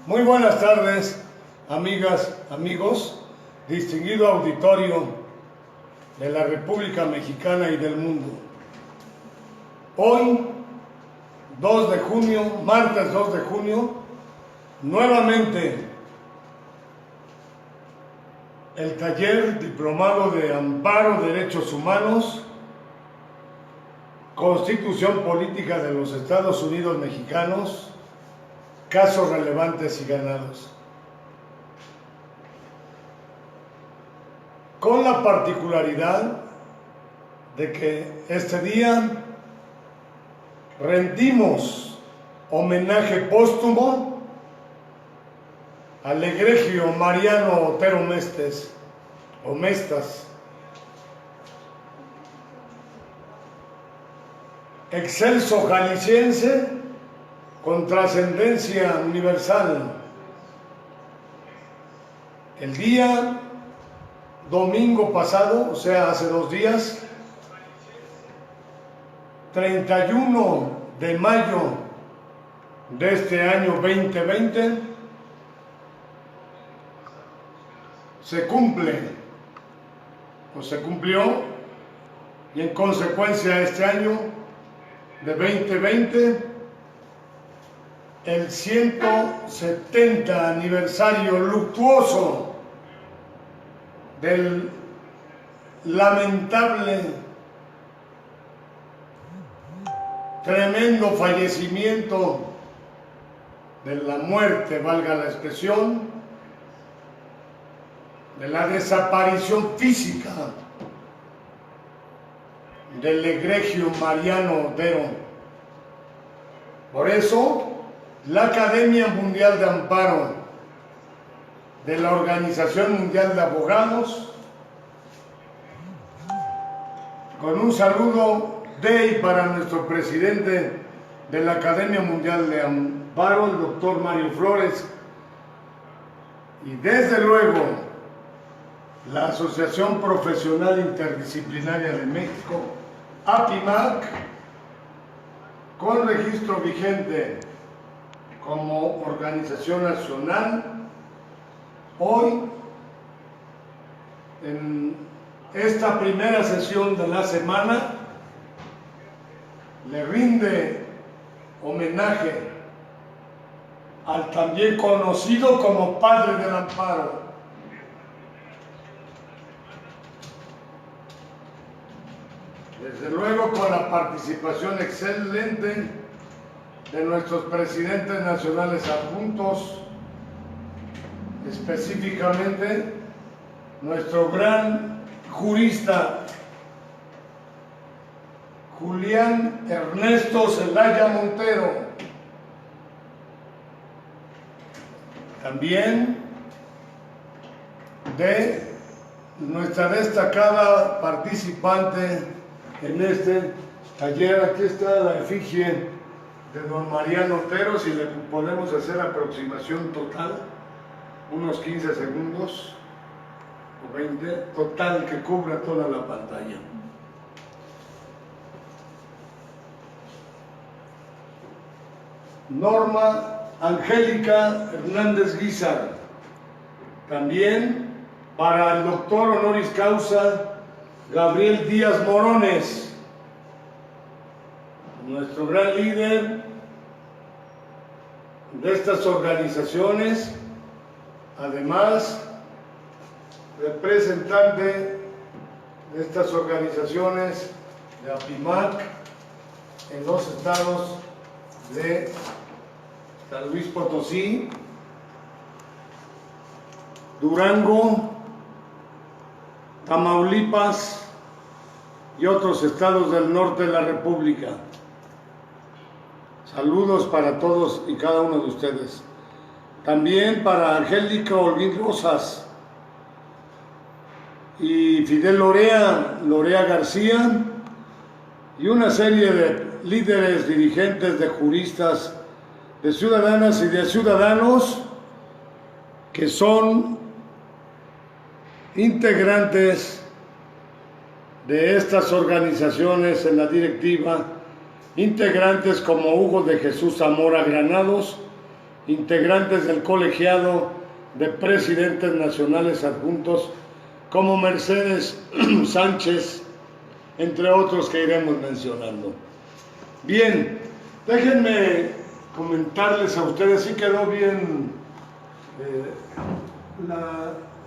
Muy buenas tardes, amigas, amigos, distinguido auditorio de la República Mexicana y del mundo. Hoy, 2 de junio, martes 2 de junio, nuevamente el taller diplomado de Amparo Derechos Humanos, Constitución Política de los Estados Unidos Mexicanos, casos relevantes y ganados. Con la particularidad de que este día rendimos homenaje póstumo al egregio Mariano Otero Mestas, excelso jalisciense con trascendencia universal. El día domingo pasado, o sea, hace 2 días, 31 de mayo de este año 2020, se cumplió, y en consecuencia este año de 2020, el 170 aniversario luctuoso del lamentable, tremendo fallecimiento, de la muerte, valga la expresión, de la desaparición física del egregio Mariano Otero. Por eso, la Academia Mundial de Amparo de la Organización Mundial de Abogados, con un saludo de y para nuestro presidente de la Academia Mundial de Amparo, el doctor Mario Flores, y desde luego la Asociación Profesional Interdisciplinaria de México, APIMAC, con registro vigente como organización nacional. Hoy, en esta primera sesión de la semana, le rinde homenaje al también conocido como Padre del Amparo, desde luego con la participación excelente de nuestros presidentes nacionales adjuntos, específicamente nuestro gran jurista Julián Ernesto Zelaya Montero, también de nuestra destacada participante en este taller. Aquí está la efigie de don Mariano Otero, si le podemos hacer aproximación total, unos 15 segundos o 20, total, que cubra toda la pantalla. Norma Angélica Hernández Guizar, también para el doctor honoris causa Gabriel Díaz Morones, nuestro gran líder de estas organizaciones, además representante de estas organizaciones de APIMAC en los estados de San Luis Potosí, Durango, Tamaulipas y otros estados del norte de la República. Saludos para todos y cada uno de ustedes. También para Angélica Holguín Rosas y Fidel Lorea García, y una serie de líderes, dirigentes, de juristas, de ciudadanas y de ciudadanos que son integrantes de estas organizaciones en la directiva, integrantes como Hugo de Jesús Zamora Granados, integrantes del colegiado de presidentes nacionales adjuntos, como Mercedes Sánchez, entre otros que iremos mencionando. Bien, déjenme comentarles a ustedes, sí quedó bien,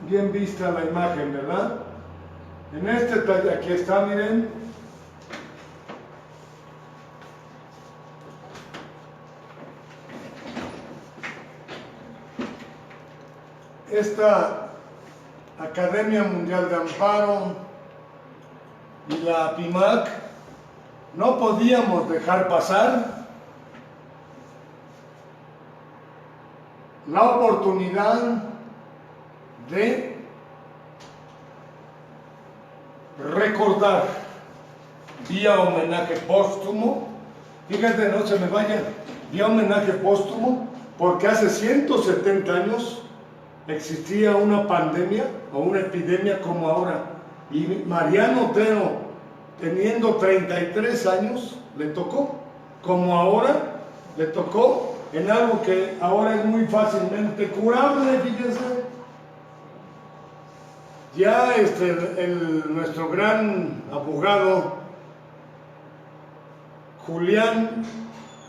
bien vista la imagen, ¿verdad? En este taller, aquí está, miren. Esta Academia Mundial de Amparo y la APIMAC no podíamos dejar pasar la oportunidad de recordar vía homenaje póstumo, fíjense, no se me vaya, vía homenaje póstumo, porque hace 170 años existía una pandemia o una epidemia como ahora, y Mariano Otero, teniendo 33 años, le tocó, como ahora, le tocó en algo que ahora es muy fácilmente curable, fíjense. Ya nuestro gran abogado Julián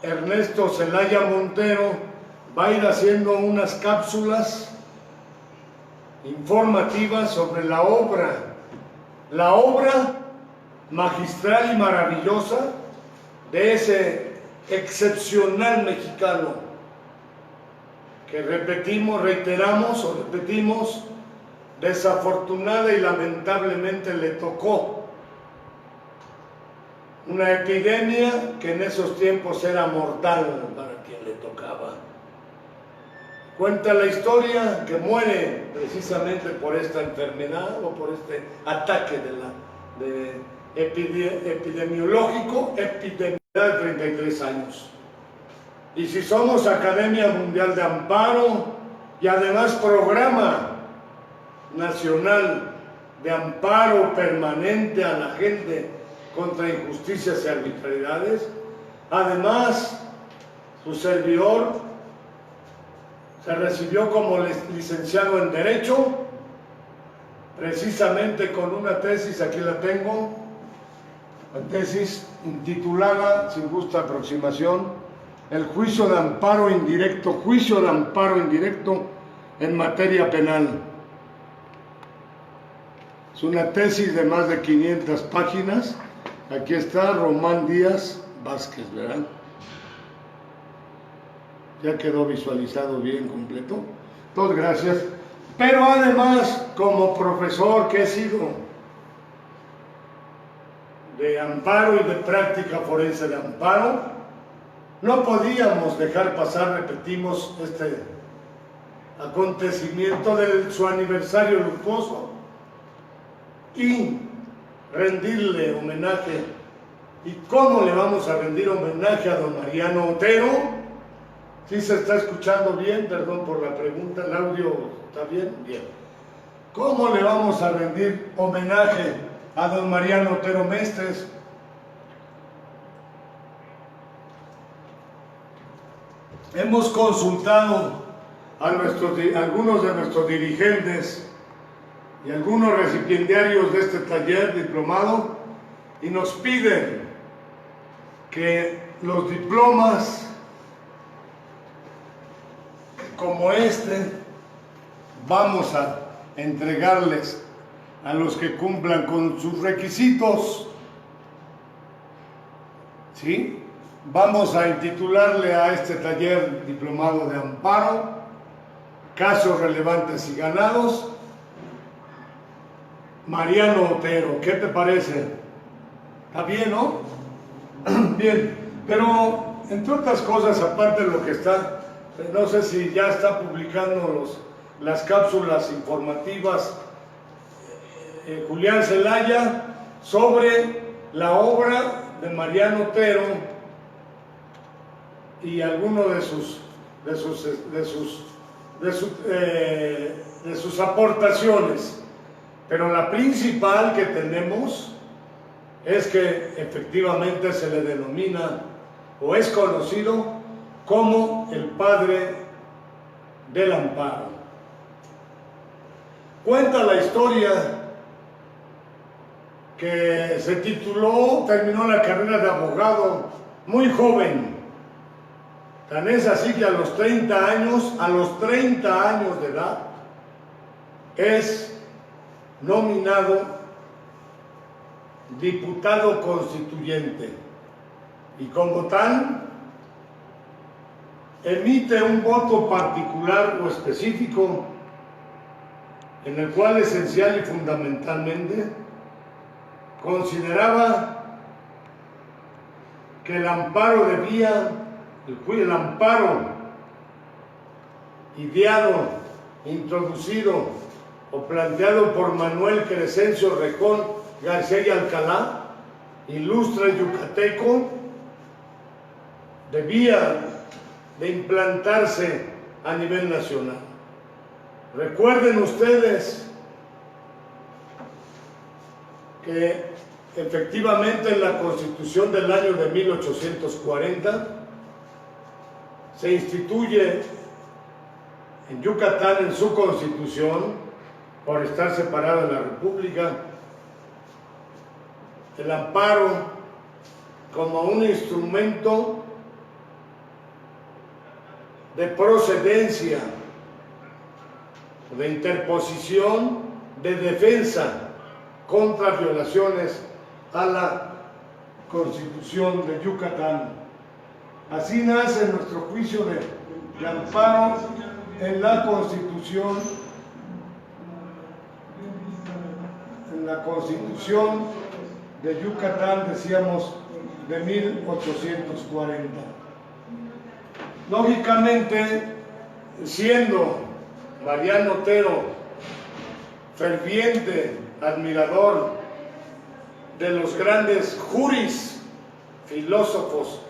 Ernesto Zelaya Montero va a ir haciendo unas cápsulas informativas sobre la obra magistral y maravillosa de ese excepcional mexicano que reiteramos, desafortunada y lamentablemente le tocó una epidemia que en esos tiempos era mortal para quien le tocaba. Cuenta la historia que muere precisamente por esta enfermedad o por este ataque epidemiológico de 33 años. Y si somos Academia Mundial de Amparo y además Programa Nacional de Amparo Permanente a la gente contra injusticias y arbitrariedades, además su servidor se recibió como licenciado en Derecho, precisamente con una tesis, aquí la tengo, la tesis intitulada, sin justa aproximación, el juicio de amparo indirecto en materia penal. Es una tesis de más de 500 páginas, aquí está Román Díaz Vázquez, ¿verdad? Ya quedó visualizado bien completo. Entonces, gracias. Pero además, como profesor que he sido de amparo y de práctica forense de amparo, no podíamos dejar pasar, repetimos, este acontecimiento de su aniversario luctuoso y rendirle homenaje. ¿Y cómo le vamos a rendir homenaje a don Mariano Otero? ¿Sí se está escuchando bien? Perdón por la pregunta, ¿el audio está bien? Bien. ¿Cómo le vamos a rendir homenaje a don Mariano Otero Mestres? Hemos consultado a algunos de nuestros dirigentes y algunos recipiendarios de este taller diplomado y nos piden que los diplomas como vamos a entregarles a los que cumplan con sus requisitos, ¿sí? Vamos a intitularle a este taller diplomado de amparo, casos relevantes y ganados, Mariano Otero. ¿Qué te parece? ¿Está bien, no? Bien, pero entre otras cosas, aparte de lo que está, no sé si ya está publicando las cápsulas informativas Julián Zelaya sobre la obra de Mariano Otero y algunos de sus aportaciones. Pero la principal que tenemos es que efectivamente se le denomina o es conocido como el padre del amparo. Cuenta la historia que se terminó la carrera de abogado muy joven. Tan es así que a los 30 años de edad, es nominado diputado constituyente y como tal emite un voto particular o específico en el cual esencial y fundamentalmente consideraba que el amparo ideado, introducido o planteado por Manuel Crescencio Rejón García y Alcalá, ilustre yucateco, debía de implantarse a nivel nacional. Recuerden ustedes que efectivamente en la Constitución del año de 1840 se instituye en Yucatán, en su Constitución, por estar separada de la República, el amparo como un instrumento de procedencia, de interposición, de defensa contra violaciones a la Constitución de Yucatán. Así nace nuestro juicio de amparo en la Constitución, de Yucatán, decíamos, de 1840. Lógicamente, siendo Mariano Otero ferviente admirador de los grandes juris, filósofos,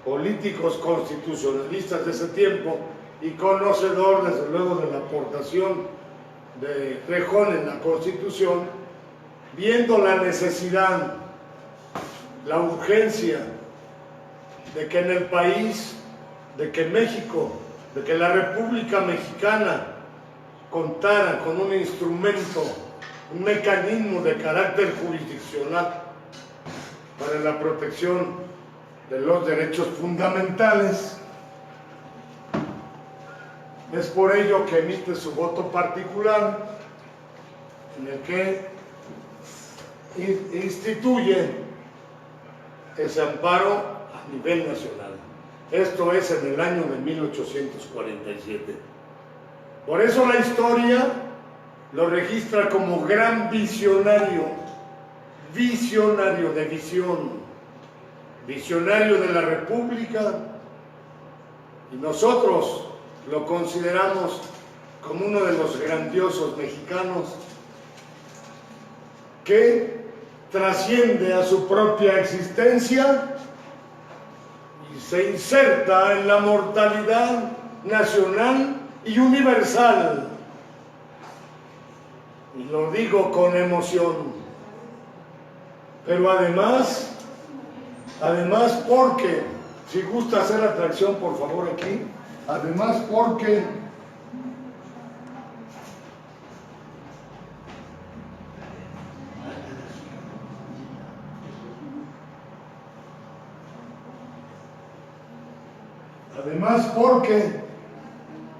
políticos constitucionalistas de ese tiempo y conocedor desde luego de la aportación de Rejón en la Constitución, viendo la necesidad, la urgencia de que en el país, de que México, de que la República Mexicana contara con un instrumento, un mecanismo de carácter jurisdiccional para la protección de los derechos fundamentales. Es por ello que emite su voto particular en el que instituye ese amparo a nivel nacional. Esto es en el año de 1847. Por eso la historia lo registra como gran visionario de visión, visionario de la República, y nosotros lo consideramos como uno de los grandiosos mexicanos que trasciende a su propia existencia y se inserta en la mortalidad nacional y universal. Y lo digo con emoción. Pero además porque, si gusta hacer atracción, por favor, aquí, además porque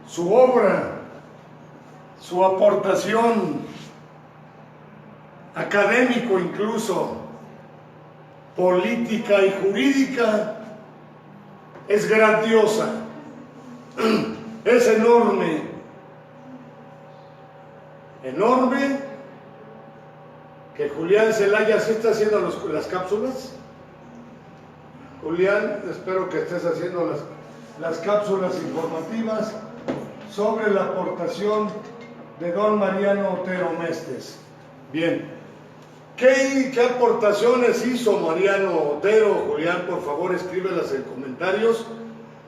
su obra, su aportación, académico incluso, política y jurídica, es grandiosa, es enorme, que Julián Zelaya sí está haciendo las cápsulas. Julián, espero que estés haciendo las cápsulas informativas sobre la aportación de don Mariano Otero Mestres. Bien, ¿qué aportaciones hizo Mariano Otero? Julián, por favor, escríbelas en comentarios,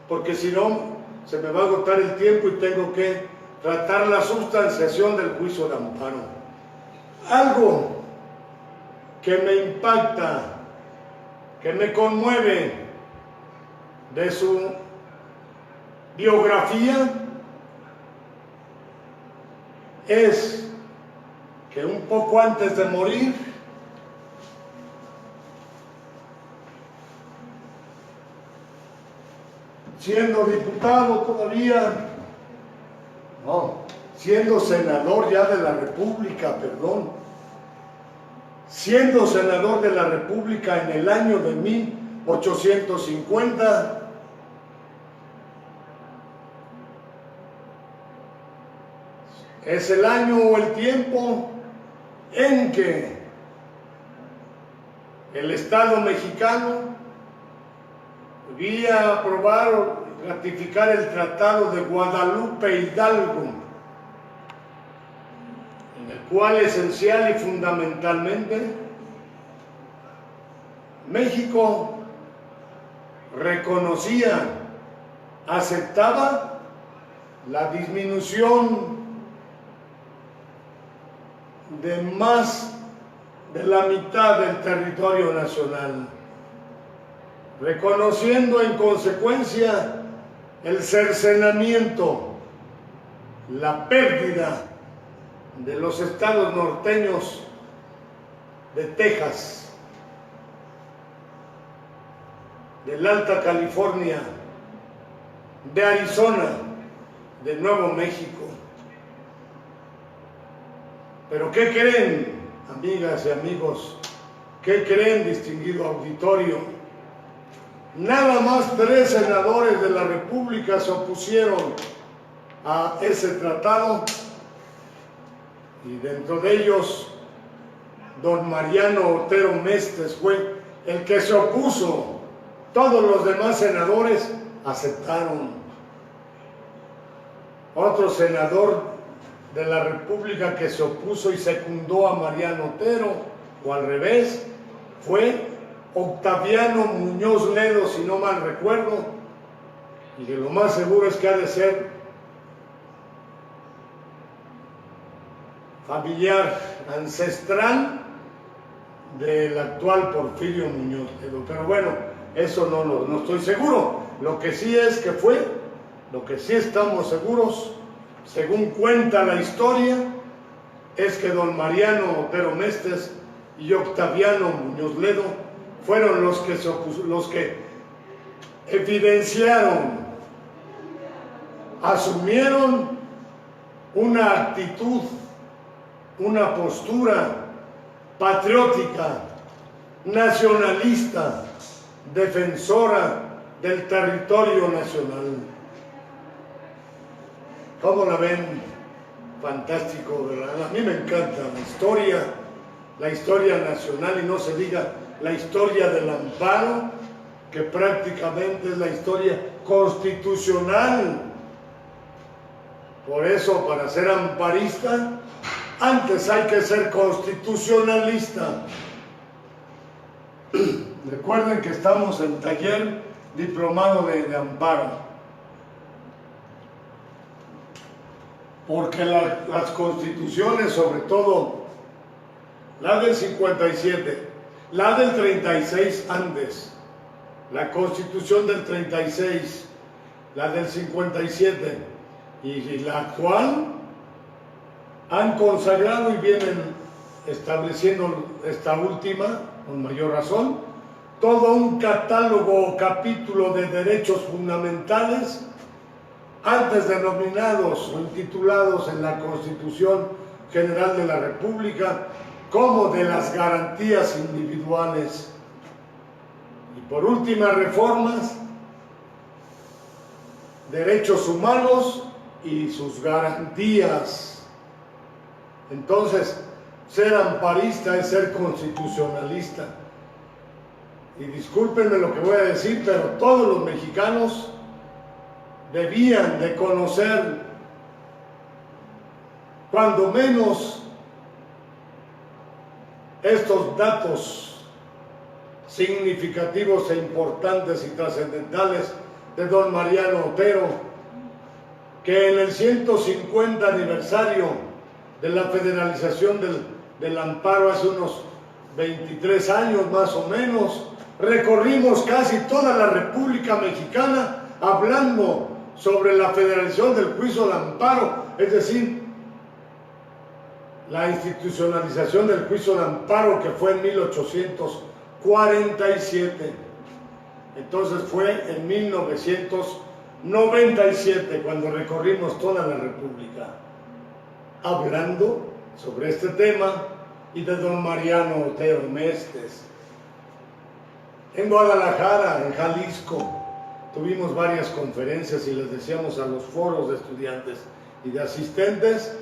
porque si no, se me va a agotar el tiempo y tengo que tratar la sustanciación del juicio de amparo. Algo que me impacta, que me conmueve de su biografía, es que un poco antes de morir, siendo diputado todavía, no, siendo senador ya de la República, perdón, siendo senador de la República en el año de 1850, es el año o el tiempo en que el Estado mexicano vía aprobar o ratificar el Tratado de Guadalupe Hidalgo, en el cual esencial y fundamentalmente México reconocía, aceptaba la disminución de más de la mitad del territorio nacional, reconociendo en consecuencia el cercenamiento, la pérdida de los estados norteños de Texas, del Alta California, de Arizona, de Nuevo México. Pero ¿qué creen, amigas y amigos? ¿Qué creen, distinguido auditorio? Nada más 3 senadores de la República se opusieron a ese tratado, y dentro de ellos don Mariano Otero Mestres fue el que se opuso. Todos los demás senadores aceptaron. Otro senador de la República que se opuso y secundó a Mariano Otero, o al revés, fue Octaviano Muñoz Ledo, si no mal recuerdo, y que lo más seguro es que ha de ser familiar ancestral del actual Porfirio Muñoz Ledo. Pero bueno, eso no estoy seguro. Lo que sí es que fue, lo que sí estamos seguros, según cuenta la historia, es que don Mariano Otero Mestres y Octaviano Muñoz Ledo fueron los que evidenciaron, asumieron una actitud, una postura patriótica, nacionalista, defensora del territorio nacional. ¿Cómo la ven? Fantástico, ¿verdad? A mí me encanta la historia nacional, y no se diga la historia del amparo, que prácticamente es la historia constitucional. Por eso, para ser amparista, antes hay que ser constitucionalista. Recuerden que estamos en taller diplomado de amparo, porque las constituciones, sobre todo la del 57, la del 36 antes, la constitución del 36, la del 57 y la actual, han consagrado y vienen estableciendo esta última, con mayor razón, todo un catálogo o capítulo de derechos fundamentales, antes denominados o intitulados en la Constitución General de la República como de las garantías individuales. Y por últimas reformas, derechos humanos y sus garantías. Entonces, ser amparista es ser constitucionalista. Y discúlpenme lo que voy a decir, pero todos los mexicanos debían de conocer, cuando menos, estos datos significativos e importantes y trascendentales de don Mariano Otero, que en el 150 aniversario de la federalización del amparo, hace unos 23 años más o menos, recorrimos casi toda la República Mexicana hablando sobre la federalización del juicio del amparo, es decir, la institucionalización del juicio de amparo, que fue en 1847. Entonces fue en 1997 cuando recorrimos toda la República hablando sobre este tema y de don Mariano Otero Mestres. En Guadalajara, en Jalisco, tuvimos varias conferencias y les decíamos a los foros de estudiantes y de asistentes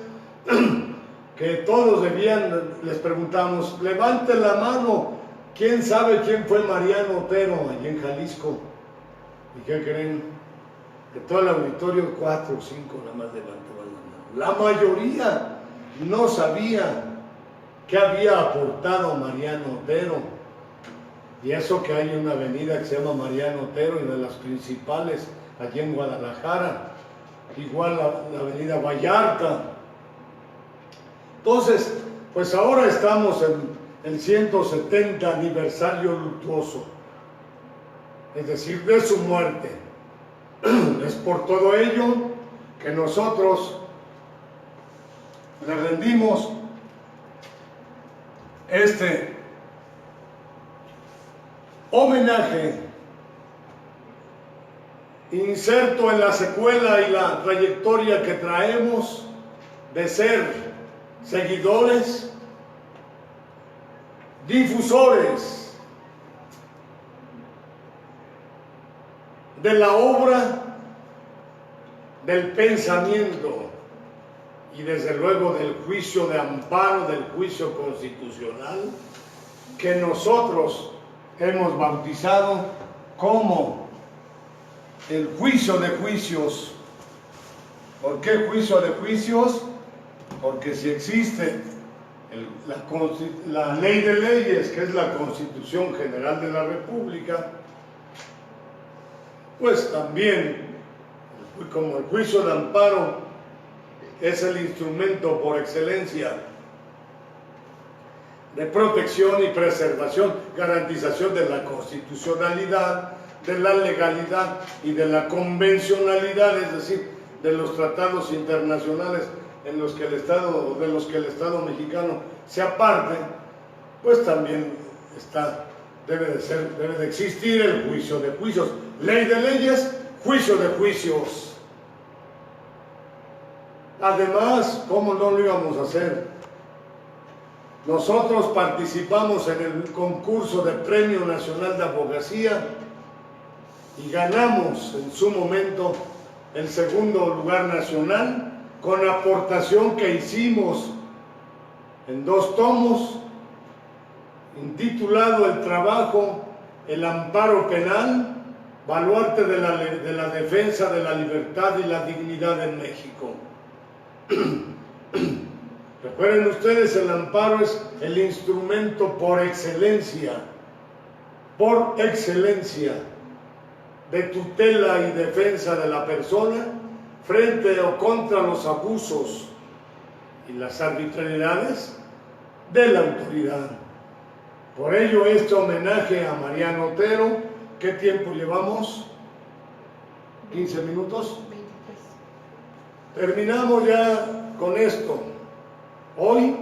que todos les preguntamos, levanten la mano, ¿quién sabe quién fue Mariano Otero allí en Jalisco? ¿Y qué creen? De todo el auditorio, 4 o 5 nada más levantaban la mano. La mayoría no sabía qué había aportado Mariano Otero. Y eso que hay una avenida que se llama Mariano Otero, y de las principales allí en Guadalajara, igual la avenida Vallarta. Entonces, pues ahora estamos en el 170 aniversario luctuoso, es decir, de su muerte. Es por todo ello que nosotros le rendimos este homenaje inserto en la secuela y la trayectoria que traemos de ser seguidores, difusores de la obra, del pensamiento y desde luego del juicio de amparo, del juicio constitucional, que nosotros hemos bautizado como el juicio de juicios. ¿Por qué juicio de juicios? Porque si existe la ley de leyes, que es la Constitución General de la República, pues también, como el juicio de amparo es el instrumento por excelencia de protección y preservación, garantización de la constitucionalidad, de la legalidad y de la convencionalidad, es decir, de los tratados internacionales en los que el Estado mexicano se aparte, pues también debe de existir el juicio de juicios. Ley de leyes, juicio de juicios. Además, ¿cómo no lo íbamos a hacer? Nosotros participamos en el concurso de Premio Nacional de Abogacía y ganamos en su momento el segundo lugar nacional, con aportación que hicimos en 2 tomos, intitulado el trabajo El amparo penal, baluarte de la defensa de la libertad y la dignidad en México. Recuerden ustedes, el amparo es el instrumento por excelencia de tutela y defensa de la persona frente o contra los abusos y las arbitrariedades de la autoridad. Por ello, este homenaje a Mariano Otero, ¿qué tiempo llevamos? ¿15 minutos? 23. Terminamos ya con esto. Hoy,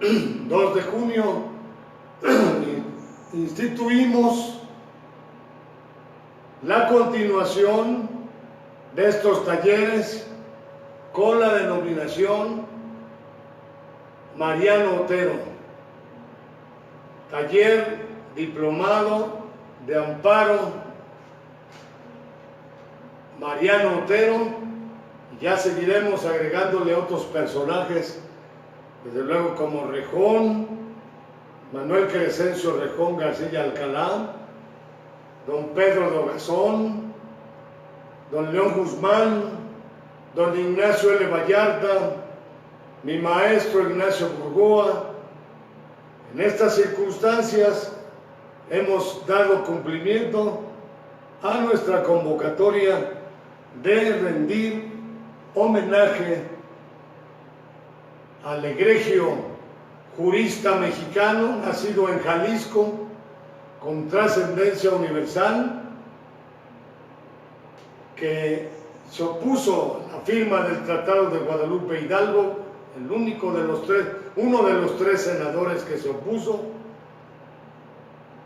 2 de junio, instituimos la continuación de estos talleres con la denominación Mariano Otero, taller diplomado de amparo Mariano Otero, y ya seguiremos agregándole otros personajes, desde luego como Rejón, Manuel Crescencio Rejón García Alcalá, don Pedro Dogazón, don León Guzmán, don Ignacio L. Vallarta, mi maestro Ignacio Burgoa. En estas circunstancias hemos dado cumplimiento a nuestra convocatoria de rendir homenaje al egregio jurista mexicano, nacido en Jalisco, con trascendencia universal, que se opuso a la firma del Tratado de Guadalupe Hidalgo el único de los tres, uno de los tres senadores que se opuso,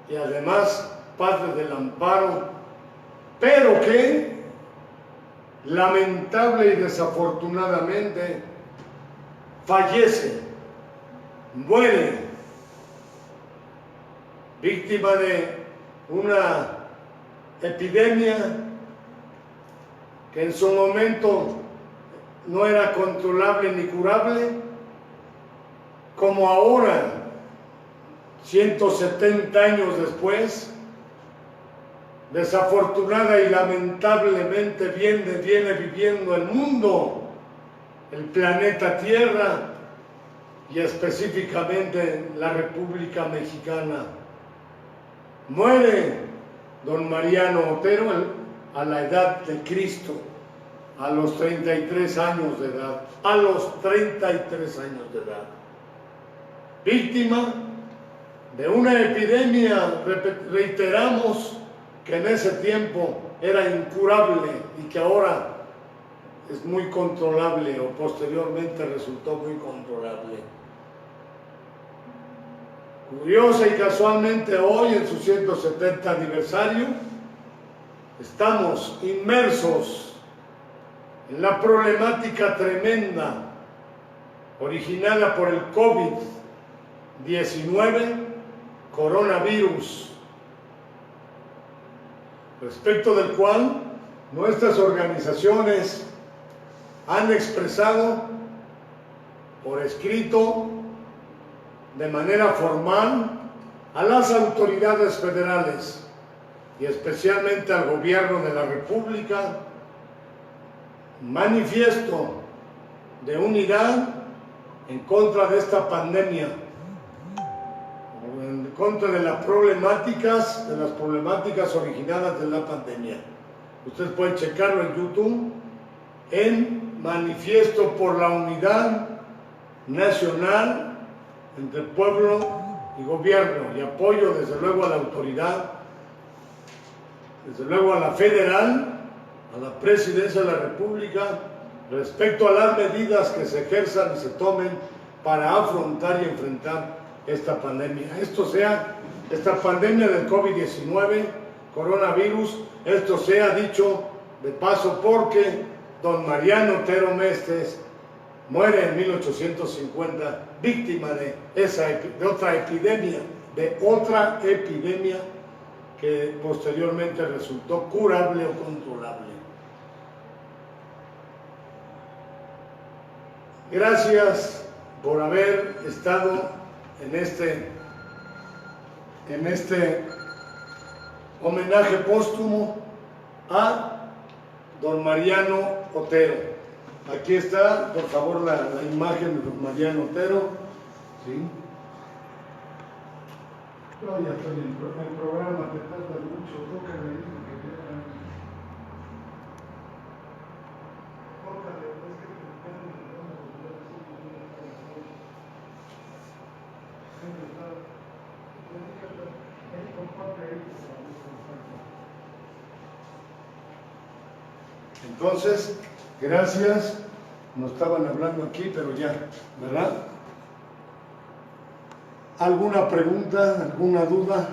y además padre del amparo, pero que lamentable y desafortunadamente fallece, muere, víctima de una epidemia que en su momento no era controlable ni curable, como ahora, 170 años después, desafortunada y lamentablemente viene viviendo el mundo, el planeta Tierra y específicamente la República Mexicana. Muere don Mariano Otero a la edad de Cristo, a los 33 años de edad, a los 33 años de edad, víctima de una epidemia, reiteramos, que en ese tiempo era incurable y que ahora es muy controlable o posteriormente resultó muy controlable. Curiosa y casualmente hoy, en su 170 aniversario, estamos inmersos en la problemática tremenda originada por el COVID-19, coronavirus, respecto del cual nuestras organizaciones han expresado por escrito, de manera formal, a las autoridades federales y especialmente al gobierno de la República, manifiesto de unidad en contra de esta pandemia, en contra de las problemáticas originadas de la pandemia. Ustedes pueden checarlo en YouTube, en Manifiesto por la Unidad Nacional entre pueblo y gobierno, y apoyo desde luego a la autoridad, desde luego a la federal, a la presidencia de la República, respecto a las medidas que se ejerzan y se tomen para afrontar y enfrentar esta pandemia. Esta pandemia del COVID-19, coronavirus, esto sea dicho de paso porque don Mariano Otero Mestres muere en 1850, víctima de otra epidemia que posteriormente resultó curable o controlable. Gracias por haber estado en este homenaje póstumo a don Mariano Otero. Aquí está, por favor, la imagen de don Mariano Otero. ¿Sí? Yo ya estoy en el programa, te tarda mucho, tócale ahí, entonces, gracias. Nos estaban hablando aquí, pero ya, ¿verdad? ¿Alguna pregunta? ¿Alguna duda?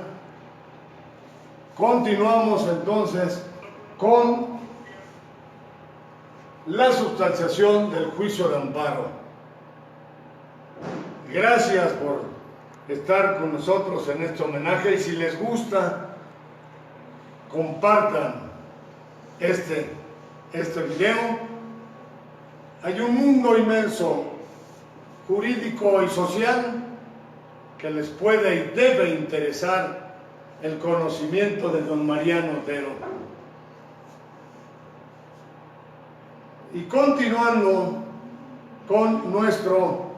Continuamos entonces con la sustanciación del juicio de amparo. Gracias por estar con nosotros en este homenaje, y si les gusta, compartan este video. Hay un mundo inmenso, jurídico y social, que les puede y debe interesar el conocimiento de don Mariano Otero. Y continuando con nuestro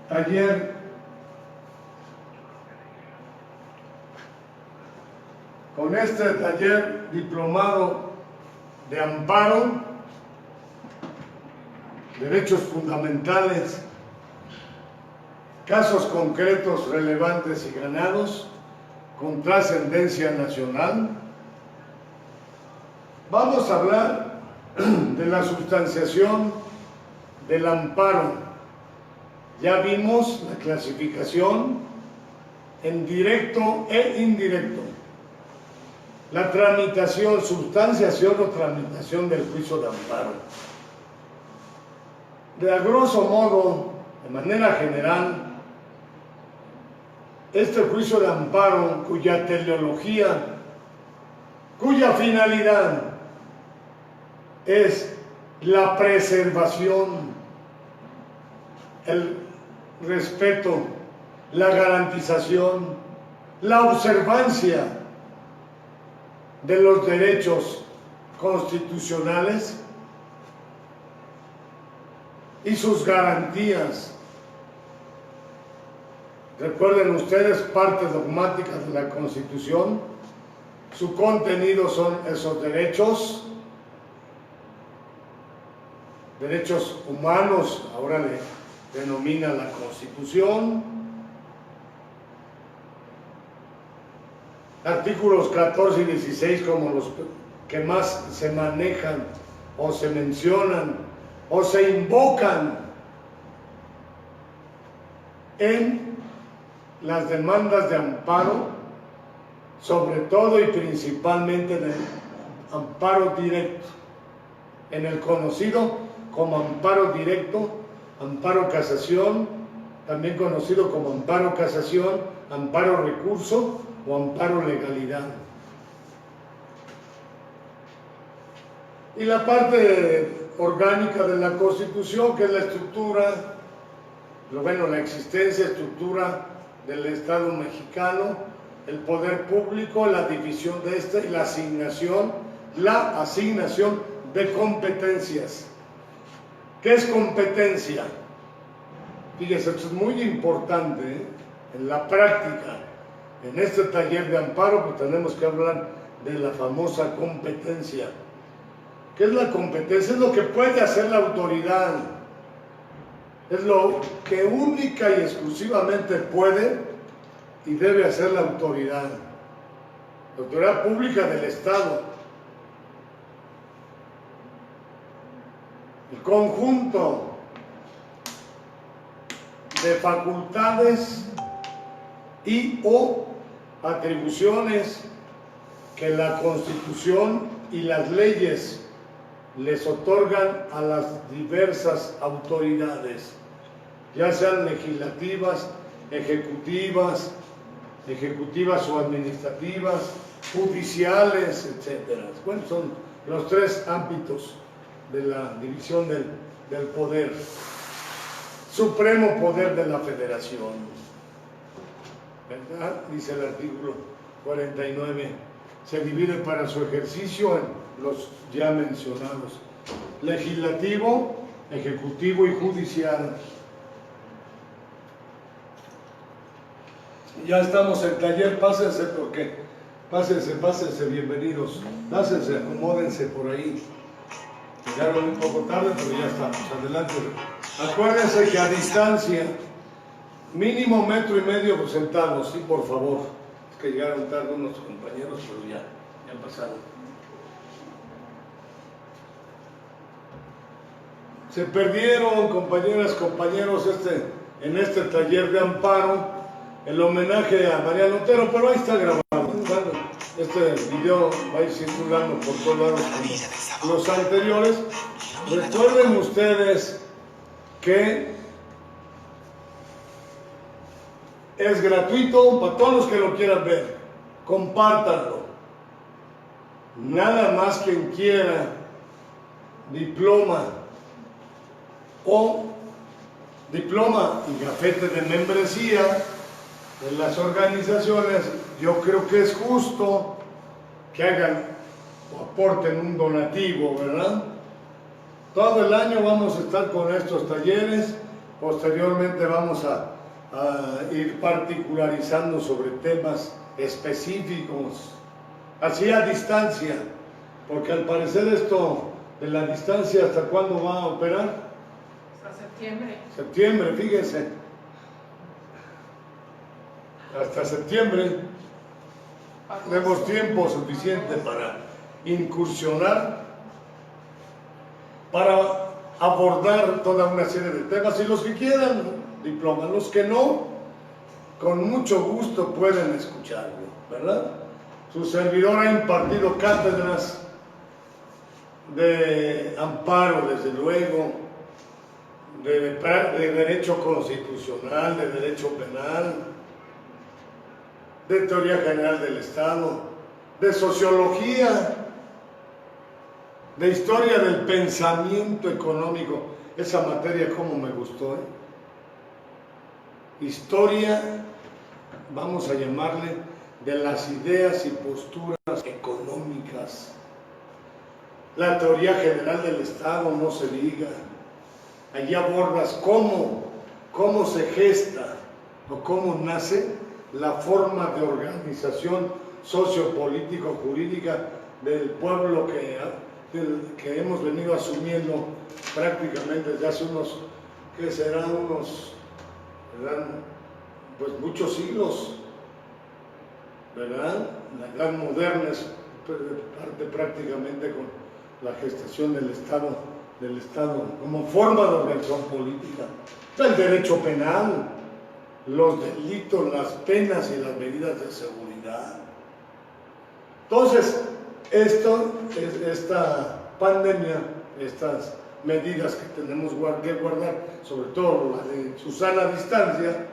taller, con este taller diplomado de amparo, derechos fundamentales, casos concretos relevantes y ganados, con trascendencia nacional, vamos a hablar de la sustanciación del amparo Ya vimos la clasificación en directo e indirecto. La tramitación, sustanciación o tramitación del juicio de amparo. De a grosso modo, de manera general, este juicio de amparo, cuya teleología, cuya finalidad es la preservación, el respeto, la garantización, la observancia de los derechos constitucionales y sus garantías. Recuerden ustedes, parte dogmática de la Constitución, su contenido son esos derechos humanos, ahora le denomina la Constitución. Artículos 14 y 16 como los que más se manejan o se mencionan o se invocan en las demandas de amparo, sobre todo y principalmente del amparo directo, en el conocido como amparo directo, amparo casación, también conocido como amparo casación, amparo recurso o amparo legalidad. Y la parte orgánica de la Constitución, que es la estructura, la existencia, estructura del Estado mexicano, el poder público, la división de este y la asignación de competencias. ¿Qué es competencia? Fíjese, esto es muy importante, ¿eh? En la práctica. En este taller de amparo pues tenemos que hablar de la famosa competencia. ¿Qué es la competencia? Es lo que puede hacer la autoridad. Es lo que única y exclusivamente puede y debe hacer la autoridad pública del Estado. El conjunto de facultades y o atribuciones que la Constitución y las leyes les otorgan a las diversas autoridades, ya sean legislativas, ejecutivas o administrativas, judiciales, etc. Bueno, son los tres ámbitos de la división del poder. Supremo poder de la Federación, ¿verdad? Dice el artículo 49, se divide para su ejercicio en los ya mencionados: legislativo, ejecutivo y judicial. Ya estamos en taller, pásense porque pásense, bienvenidos, pásense, acomódense por ahí. Llegaron un poco tarde, pero ya estamos, adelante. Acuérdense que a distancia, mínimo 1,5 metros sentados, sí, por favor. Es que llegaron tarde unos compañeros, pero ya pasaron. Se perdieron, compañeras, compañeros, en este taller de amparo, el homenaje a Mariano Otero, pero ahí está grabado. Este video va a ir circulando por todos lados como los anteriores. Recuerden ustedes que es gratuito para todos los que lo quieran ver. Compártanlo. Nada más quien quiera diploma y gafete de membresía en las organizaciones, yo creo que es justo que hagan o aporten un donativo, ¿verdad? Todo el año vamos a estar con estos talleres, posteriormente vamos a ir particularizando sobre temas específicos, así a distancia, porque al parecer esto de la distancia, ¿hasta cuándo va a operar? Hasta septiembre. Septiembre, fíjense. Hasta septiembre tenemos tiempo suficiente para incursionar, para abordar toda una serie de temas, y los que quieran diploma. Los que no, con mucho gusto pueden escucharlo, ¿verdad? Su servidor ha impartido cátedras de amparo, desde luego, de derecho constitucional, de derecho penal, de teoría general del Estado, de sociología, de historia del pensamiento económico. Esa materia como me gustó, ¿eh? Historia, vamos a llamarle, de las ideas y posturas económicas. La teoría general del Estado, no se diga. Allí abordas cómo se gesta o cómo nace la forma de organización sociopolítico-jurídica del pueblo que hemos venido asumiendo prácticamente desde hace unos, que serán unos, ¿verdad? Pues muchos siglos, ¿verdad? La edad moderna es parte prácticamente con la gestación del Estado como forma de organización política. El derecho penal, los delitos, las penas y las medidas de seguridad. Entonces, esta pandemia, estas medidas que tenemos que guardar, sobre todo la de Susana distancia,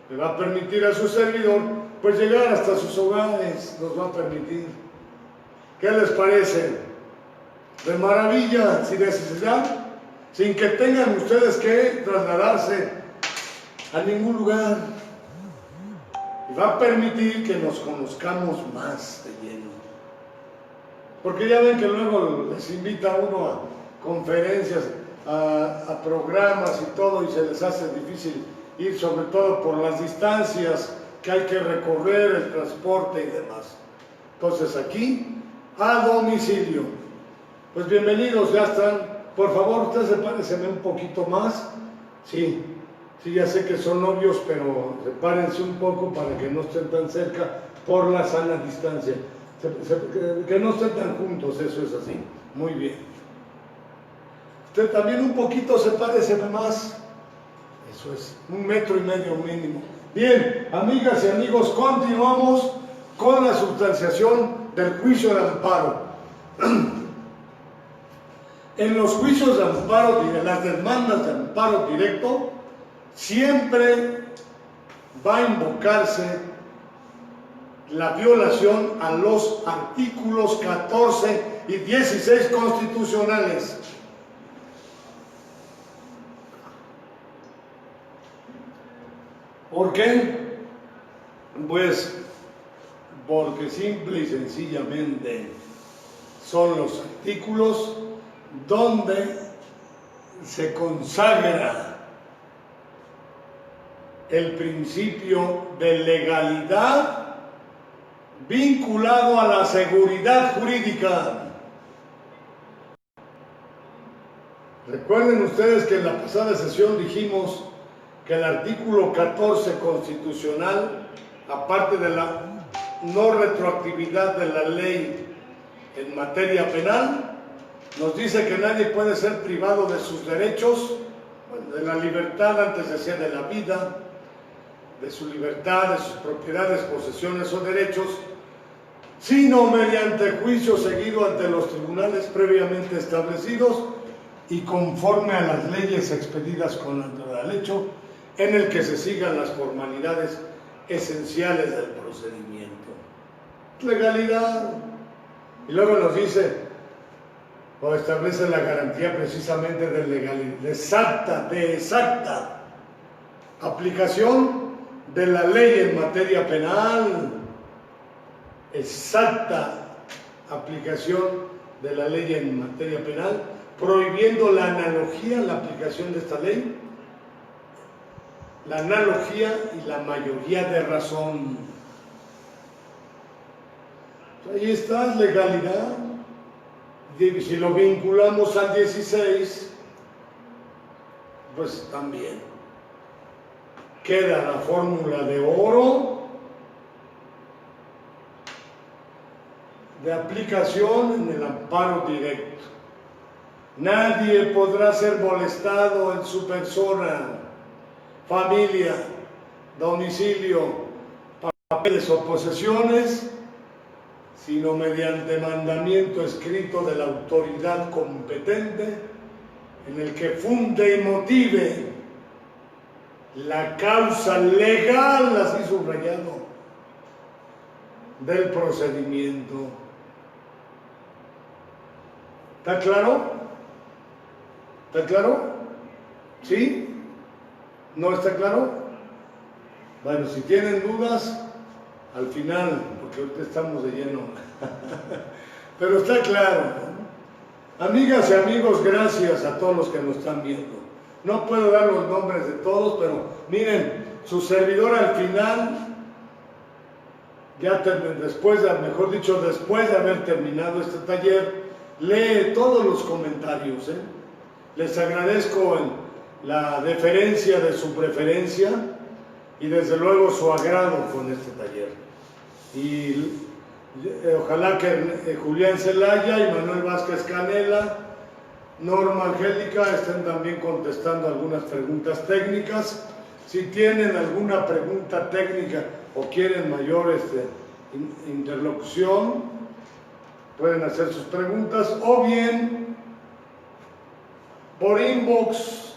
le va a permitir a su servidor pues llegar hasta sus hogares, nos va a permitir. ¿Qué les parece? De maravilla, sin necesidad, sin que tengan ustedes que trasladarse a ningún lugar. Y va a permitir que nos conozcamos más de lleno. Porque ya ven que luego les invita uno a conferencias, a programas y todo, y se les hace difícil ir, sobre todo por las distancias que hay que recorrer, el transporte y demás. Entonces aquí, a domicilio. Pues bienvenidos, ya están. Por favor, ustedes sepárense un poquito más. Sí, ya sé que son novios, pero sepárense un poco para que no estén tan cerca por la sana distancia. Que no estén tan juntos, eso es así. Muy bien. Usted también un poquito sepárese más. Eso es, 1,5 metros mínimo. Bien, amigas y amigos, continuamos con la sustanciación del juicio de amparo. En los juicios de amparo, de las demandas de amparo directo, siempre va a invocarse la violación a los artículos 14 y 16 constitucionales. ¿Por qué? Pues porque simple y sencillamente son los artículos donde se consagra el principio de legalidad vinculado a la seguridad jurídica. Recuerden ustedes que en la pasada sesión dijimos que el artículo 14 constitucional, aparte de la no retroactividad de la ley en materia penal, nos dice que nadie puede ser privado de sus derechos, de la libertad, antes decía de la vida, de su libertad, de sus propiedades, posesiones o derechos, sino mediante juicio seguido ante los tribunales previamente establecidos y conforme a las leyes expedidas con el hecho, en el que se sigan las formalidades esenciales del procedimiento. Legalidad. Y luego nos dice, o establece la garantía precisamente de legalidad, de exacta aplicación de la ley en materia penal, exacta aplicación de la ley en materia penal, prohibiendo la analogía, la aplicación de esta ley, la analogía y la mayoría de razón. Ahí está, legalidad. Si lo vinculamos al 16, pues también queda la fórmula de oro de aplicación en el amparo directo. Nadie podrá ser molestado en su persona, familia, domicilio, papeles o posesiones, sino mediante mandamiento escrito de la autoridad competente, en el que funde y motive la causa legal, así subrayado, del procedimiento. ¿Está claro? ¿Está claro? ¿Sí? ¿No está claro? Bueno, si tienen dudas, al final, porque ahorita estamos de lleno. Pero está claro, ¿no? Amigas y amigos, gracias a todos los que nos están viendo. No puedo dar los nombres de todos, pero miren, su servidor al final, después de haber terminado este taller, lee todos los comentarios, ¿eh? Les agradezco la deferencia de su preferencia y desde luego su agrado con este taller. Y ojalá que Julián Zelaya y Manuel Vázquez Canela, Norma Angélica estén también contestando algunas preguntas técnicas. Si tienen alguna pregunta técnica o quieren mayor interlocución, pueden hacer sus preguntas o bien por inbox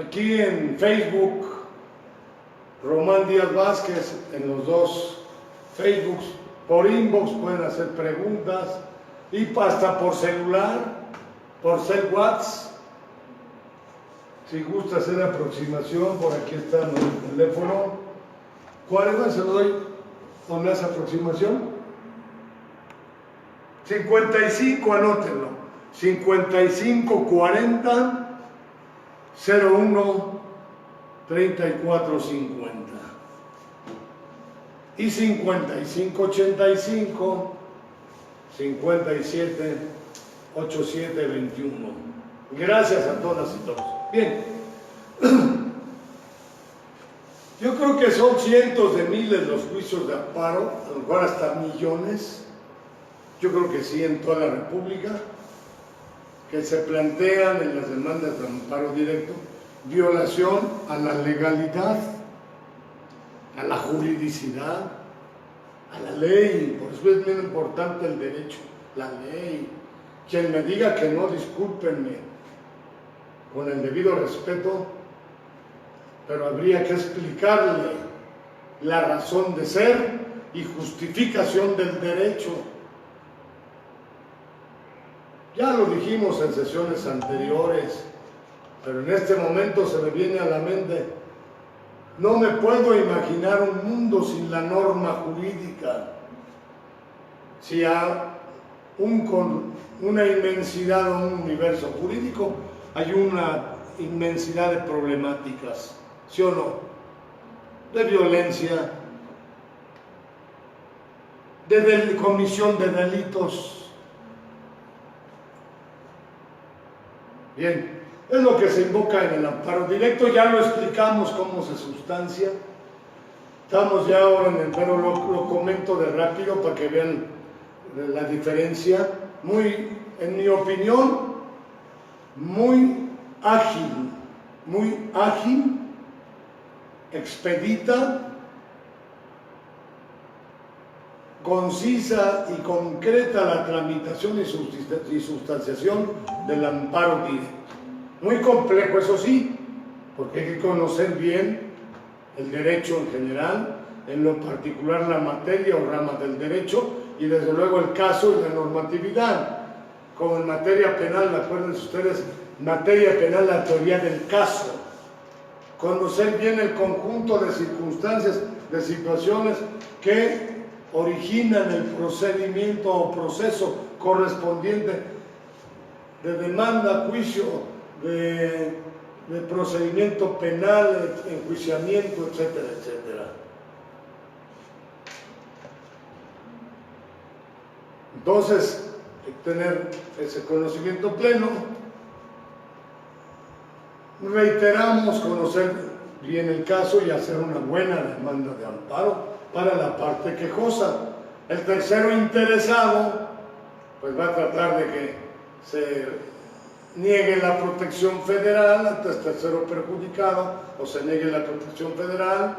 aquí en Facebook, Román Díaz Vázquez, en los dos Facebooks, por inbox pueden hacer preguntas y hasta por celular, por cel WhatsApp. Si gusta hacer aproximación, por aquí está el teléfono. ¿Cuál es? Se lo doy con esa aproximación. 55, anótenlo. 5540 01 3450 y 5585 57 8721. Gracias a todas y todos. Bien, yo creo que son cientos de miles los juicios de amparo, a lo mejor hasta millones, yo creo que sí, en toda la República, que se plantean en las demandas de amparo directo, violación a la legalidad, a la juridicidad, a la ley. Por eso es bien importante el derecho, la ley. Quien me diga que no, discúlpenme, con el debido respeto, pero habría que explicarle la razón de ser y justificación del derecho. Ya lo dijimos en sesiones anteriores, pero en este momento se me viene a la mente, no me puedo imaginar un mundo sin la norma jurídica, si con una inmensidad o un universo jurídico hay una inmensidad de problemáticas, ¿sí o no? De violencia, de comisión de delitos. Bien, es lo que se invoca en el amparo directo, ya lo explicamos cómo se sustancia. Estamos ya ahora pero lo comento de rápido para que vean la diferencia. En mi opinión, muy ágil, expedita, concisa y concreta la tramitación y sustanciación del amparo directo. Muy complejo, eso sí, porque hay que conocer bien el derecho en general, en lo particular la materia o rama del derecho y desde luego el caso y la normatividad. Como en materia penal, acuérdense ustedes, materia penal, la teoría del caso. Conocer bien el conjunto de circunstancias, de situaciones que originan el procedimiento o proceso correspondiente de demanda, juicio, de procedimiento penal, enjuiciamiento, etcétera, etcétera. Entonces, hay que tener ese conocimiento pleno. Reiteramos, conocer bien el caso y hacer una buena demanda de amparo para la parte quejosa. El tercero interesado, pues va a tratar de que se niegue la protección federal ante el tercero perjudicado o se niegue la protección federal.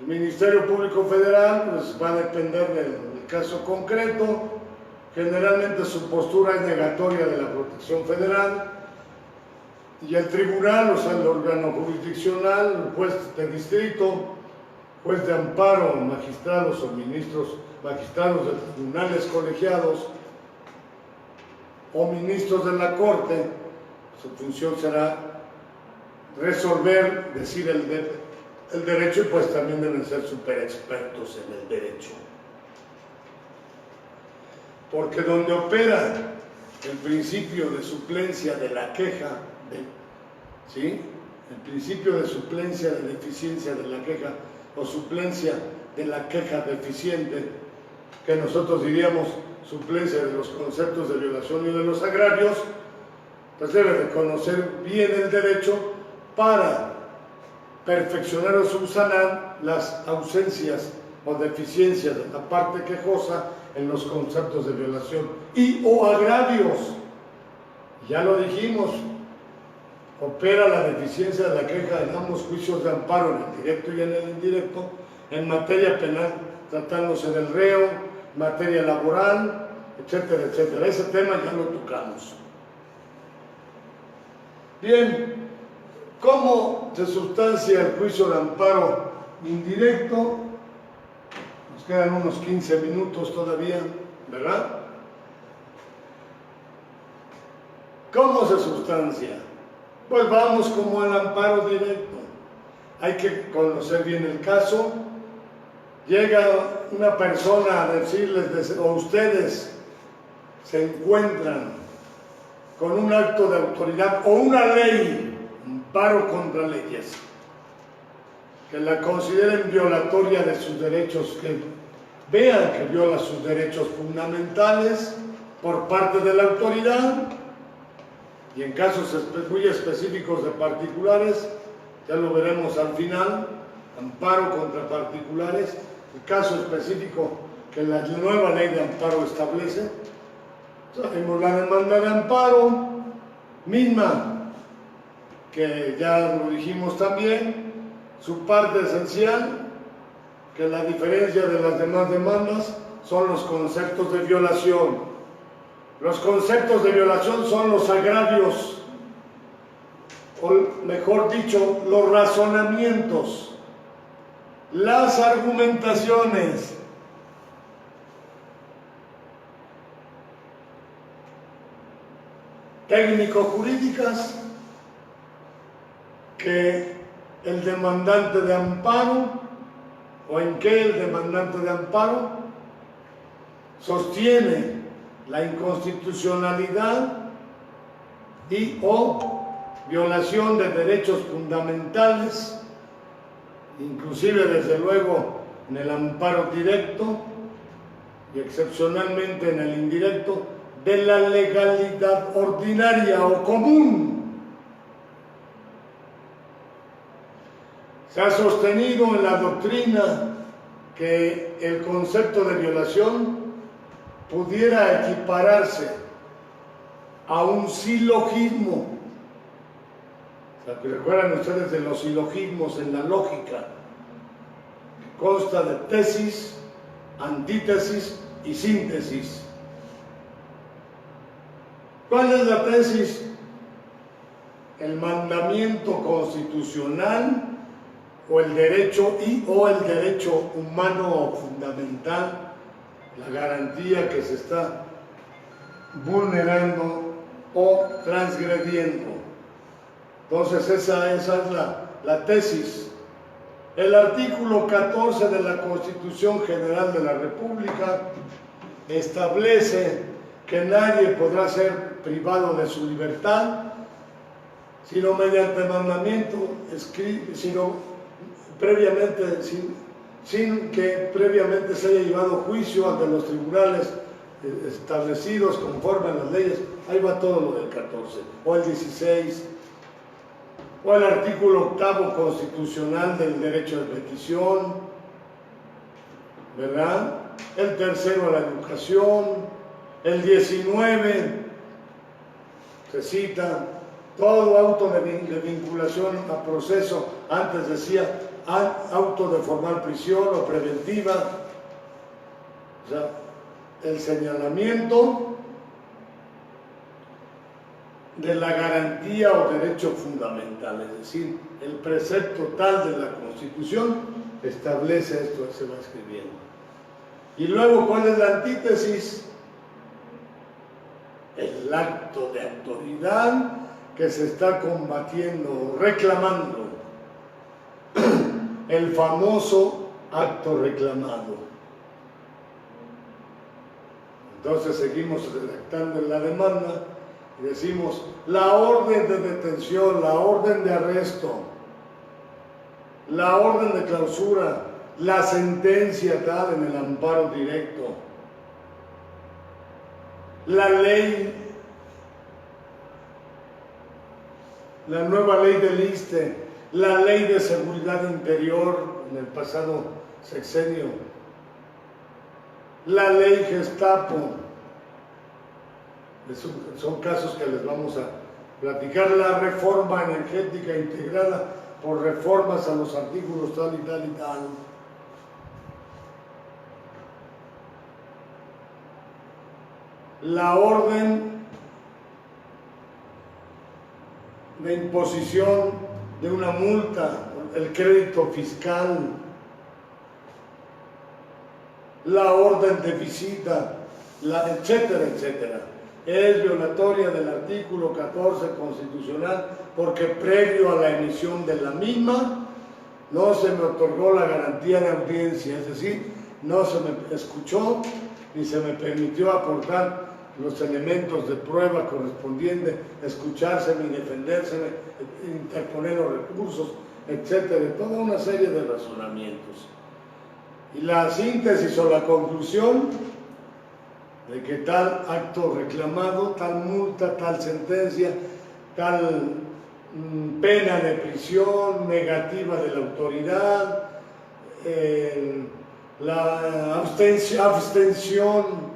El Ministerio Público Federal pues, va a depender del caso concreto. Generalmente su postura es negatoria de la protección federal y el tribunal, o sea, el órgano jurisdiccional, el juez de distrito, juez de amparo, magistrados o magistrados de tribunales colegiados o ministros de la Corte, su función será resolver, decir el derecho y pues también deben ser super expertos en el derecho. Porque donde opera el principio de suplencia de la queja, ¿sí? El principio de suplencia de deficiencia de la queja o suplencia de la queja deficiente, que nosotros diríamos suplencia de los conceptos de violación y de los agravios, pues debe de conocer bien el derecho para perfeccionar o subsanar las ausencias o deficiencias de la parte quejosa en los conceptos de violación y o agravios. Ya lo dijimos, opera la deficiencia de la queja en ambos juicios de amparo, en el directo y en el indirecto, en materia penal, tratándose del reo, materia laboral, etcétera, etcétera. Ese tema ya lo tocamos. Bien, ¿cómo se sustancia el juicio de amparo indirecto? Nos quedan unos 15 minutos todavía, ¿verdad? ¿Cómo se sustancia? Pues vamos como al amparo directo. Hay que conocer bien el caso. Llega una persona a decirles, o ustedes se encuentran con un acto de autoridad o una ley, amparo contra leyes, que la consideren violatoria de sus derechos, que vean que viola sus derechos fundamentales por parte de la autoridad, y en casos muy específicos de particulares, ya lo veremos al final, amparo contra particulares, el caso específico que la nueva ley de amparo establece. Tenemos la demanda de amparo misma, que ya lo dijimos también, su parte esencial, que la diferencia de las demás demandas son los conceptos de violación. Los conceptos de violación son los agravios, o mejor dicho, los razonamientos, las argumentaciones, técnico-jurídicas que el demandante de amparo, o en que el demandante de amparo sostiene la inconstitucionalidad y o violación de derechos fundamentales, inclusive desde luego en el amparo directo y excepcionalmente en el indirecto, de la legalidad ordinaria o común. Se ha sostenido en la doctrina que el concepto de violación pudiera equipararse a un silogismo. ¿Recuerdan ustedes de los silogismos en la lógica? Que consta de tesis, antítesis y síntesis. ¿Cuál es la tesis? El mandamiento constitucional o el derecho o el derecho humano fundamental, la garantía que se está vulnerando o transgrediendo. Entonces esa es la tesis. El artículo 14 de la Constitución General de la República establece que nadie podrá ser privado de su libertad sino mediante mandamiento, sino previamente, sin que previamente se haya llevado juicio ante los tribunales establecidos conforme a las leyes. Ahí va todo lo del 14, o el 16, o el artículo 8 constitucional del derecho de petición, ¿verdad? El tercero a la educación, el 19, se cita, todo auto de vinculación a proceso, antes decía auto de formal prisión o preventiva, o sea, el señalamiento de la garantía o derecho fundamental, es decir, el precepto tal de la Constitución establece esto, se va escribiendo. Y luego, ¿cuál es la antítesis? El acto de autoridad que se está combatiendo, reclamando, el famoso acto reclamado. Entonces seguimos redactando en la demanda y decimos la orden de detención, la orden de arresto, la orden de clausura, la sentencia tal en el amparo directo, la ley, la nueva ley del ISSSTE, la ley de seguridad interior en el pasado sexenio, la ley Gestapo. Son casos que les vamos a platicar. La reforma energética integrada por reformas a los artículos tal y tal y tal. La orden de imposición de una multa, el crédito fiscal, la orden de visita, etcétera, etcétera. Es violatoria del artículo 14 constitucional porque previo a la emisión de la misma no se me otorgó la garantía de audiencia, es decir, no se me escuchó ni se me permitió aportar los elementos de prueba correspondientes, escuchárseme y defendérseme, interponer los recursos, etcétera, toda una serie de razonamientos. Y la síntesis o la conclusión de que tal acto reclamado, tal multa, tal sentencia, tal pena de prisión negativa de la autoridad, la abstención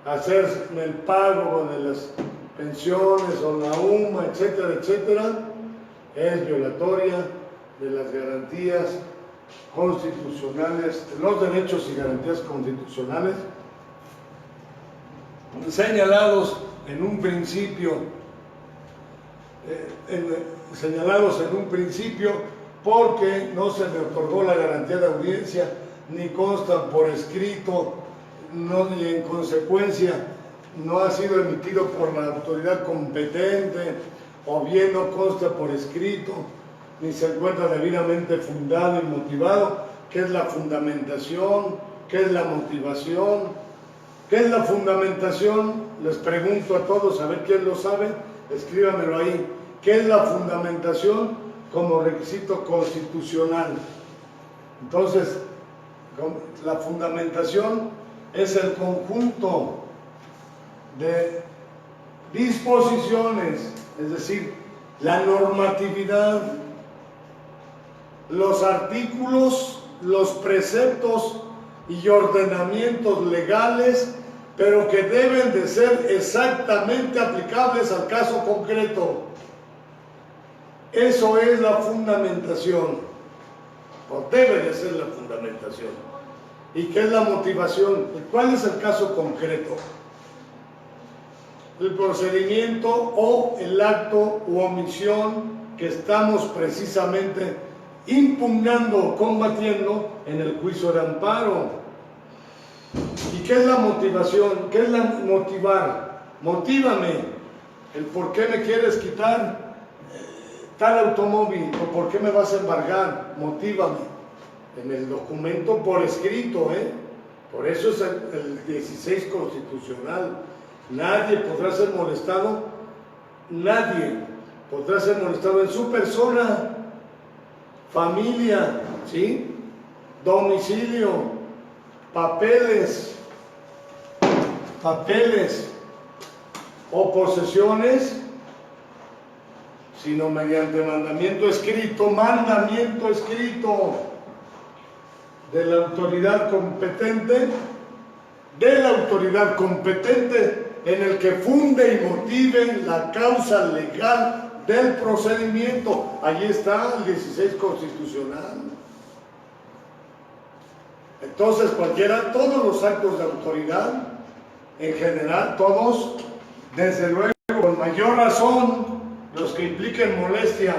a hacer el pago de las pensiones o la UMA, etcétera, etcétera, es violatoria de las garantías constitucionales, de los derechos y garantías constitucionales señalados en un principio, porque no se le otorgó la garantía de audiencia, ni constan por escrito, y en consecuencia no ha sido emitido por la autoridad competente, o bien no consta por escrito, ni se encuentra debidamente fundado y motivado. ¿Qué es la fundamentación? ¿Qué es la motivación? ¿Qué es la fundamentación? Les pregunto a todos, a ver quién lo sabe, escríbamelo ahí. ¿Qué es la fundamentación como requisito constitucional? Entonces, la fundamentación es el conjunto de disposiciones, es decir, la normatividad, los artículos, los preceptos y ordenamientos legales, pero que deben de ser exactamente aplicables al caso concreto. Eso es la fundamentación, o debe de ser la fundamentación. ¿Y qué es la motivación? ¿Cuál es el caso concreto? El procedimiento o el acto u omisión que estamos precisamente impugnando o combatiendo en el juicio de amparo. ¿Y qué es la motivación? ¿Qué es la motivar? Motívame. El por qué me quieres quitar tal automóvil o por qué me vas a embargar. Motívame. En el documento por escrito, por eso es el 16 constitucional. Nadie podrá ser molestado, nadie podrá ser molestado en su persona, familia, ¿sí? Domicilio, papeles o posesiones, sino mediante mandamiento escrito de la autoridad competente en el que funde y motive la causa legal del procedimiento. Allí está el 16 constitucional. Entonces todos los actos de autoridad, en general, todos, desde luego, con mayor razón, los que impliquen molestia